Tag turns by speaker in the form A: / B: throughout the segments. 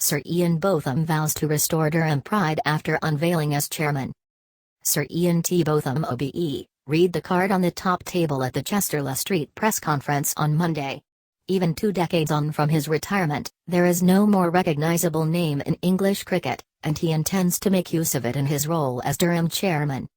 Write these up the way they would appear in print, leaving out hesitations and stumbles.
A: Sir Ian Botham vows to restore Durham pride after unveiling as chairman. Sir Ian T Botham OBE, read the card on the top table at the Chesterley Street press conference on Monday. Even 2 decades on from his retirement, there is no more recognisable name in English cricket, and he intends to make use of it in his role as Durham chairman.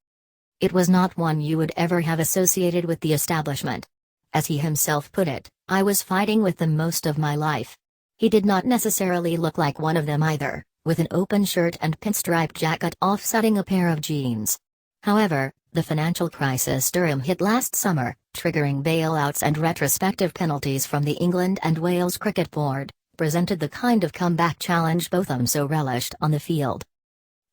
A: It was not one you would ever have associated with the establishment. As he himself put it, "I was fighting with them most of my life." He did not necessarily look like one of them either, with an open shirt and pinstripe jacket offsetting a pair of jeans. However, the financial crisis Durham hit last summer, triggering bailouts and retrospective penalties from the England and Wales Cricket Board, presented the kind of comeback challenge Botham so relished on the field.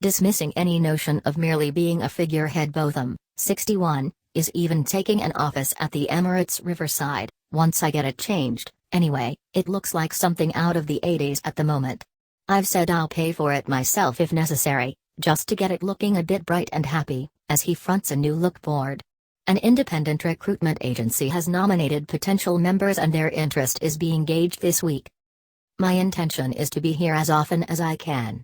A: Dismissing any notion of merely being a figurehead, Botham, 61, is even taking an office at the Emirates Riverside. "Once I get it changed, anyway, it looks like something out of the 80s at the moment. I've said I'll pay for it myself if necessary, just to get it looking a bit bright and happy," as he fronts a new look board. An independent recruitment agency has nominated potential members and their interest is being gauged this week. "My intention is to be here as often as I can.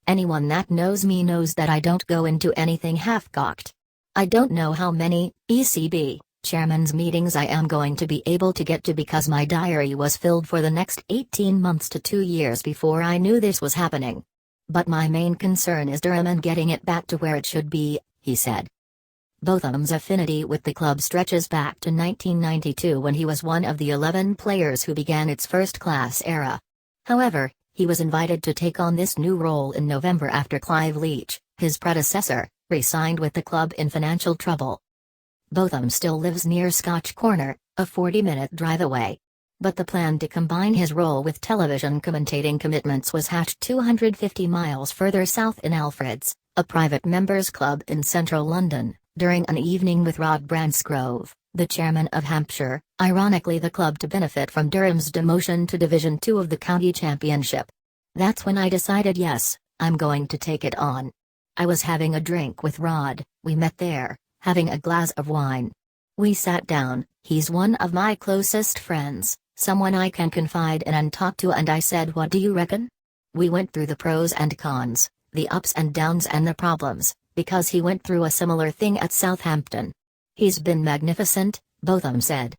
A: Anyone that knows me knows that I don't go into anything half-cocked. I don't know how many ECB chairman's meetings I am going to be able to get to because my diary was filled for the next 18 months to 2 years before I knew this was happening. But my main concern is Durham and getting it back to where it should be," he said. Botham's affinity with the club stretches back to 1992 when he was one of the 11 players who began its first-class era. However, he was invited to take on this new role in November after Clive Leach, his predecessor, re-signed with the club in financial trouble. Botham still lives near Scotch Corner, a 40-minute drive away. But the plan to combine his role with television commentating commitments was hatched 250 miles further south in Alfred's, a private members' club in central London, during an evening with Rod Bransgrove, the chairman of Hampshire, ironically the club to benefit from Durham's demotion to Division 2 of the county championship. "That's when I decided, yes, I'm going to take it on. I was having a drink with Rod, we met there, having a glass of wine. We sat down, he's one of my closest friends, someone I can confide in and talk to, and I said, 'What do you reckon?' We went through the pros and cons, the ups and downs and the problems, because he went through a similar thing at Southampton. He's been magnificent," Botham said.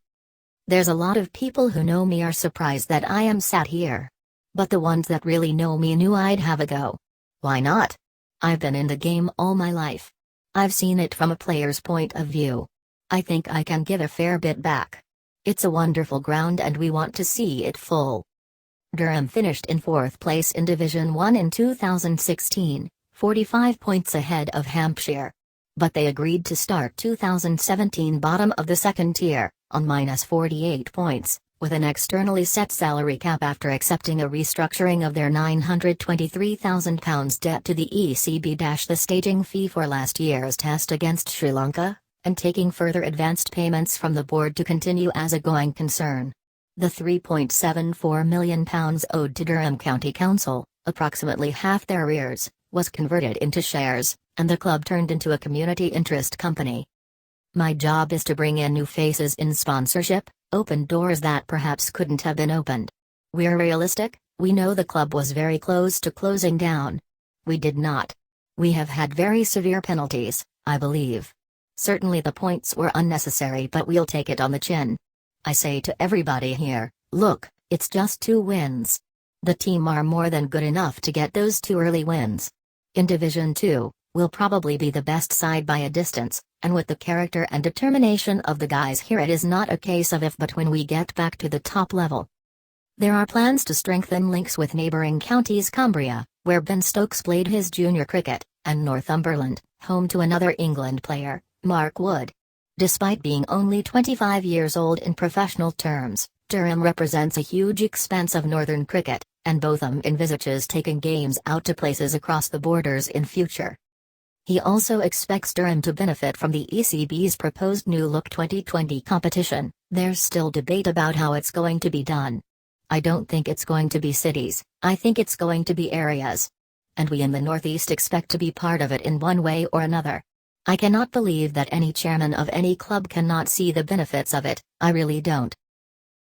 A: "There's a lot of people who know me are surprised that I am sat here. But the ones that really know me knew I'd have a go. Why not? I've been in the game all my life. I've seen it from a player's point of view. I think I can give a fair bit back. It's a wonderful ground and we want to see it full." Durham finished in 4th place in Division 1 in 2016, 45 points ahead of Hampshire. But they agreed to start 2017 bottom of the 2nd tier, on -48 points, with an externally set salary cap after accepting a restructuring of their £923,000 debt to the ECB - the staging fee for last year's test against Sri Lanka, and taking further advanced payments from the board to continue as a going concern. The £3.74 million owed to Durham County Council, approximately half their arrears, was converted into shares, and the club turned into a community interest company. "My job is to bring in new faces in sponsorship, open doors that perhaps couldn't have been opened. We're realistic, we know the club was very close to closing down. We did not. We have had very severe penalties, I believe. Certainly the points were unnecessary, but we'll take it on the chin. I say to everybody here, look, it's just 2 wins. The team are more than good enough to get those 2 early wins. In Division 2, we'll probably be the best side by a distance, and with the character and determination of the guys here it is not a case of if but when we get back to the top level." There are plans to strengthen links with neighbouring counties Cumbria, where Ben Stokes played his junior cricket, and Northumberland, home to another England player, Mark Wood. Despite being only 25 years old in professional terms, Durham represents a huge expanse of northern cricket, and Botham envisages taking games out to places across the borders in future. He also expects Durham to benefit from the ECB's proposed New Look 2020 competition. There's still debate about how it's going to be done. I don't think it's going to be cities, I think it's going to be areas. And we in the Northeast expect to be part of it in one way or another. I cannot believe that any chairman of any club cannot see the benefits of it, I really don't.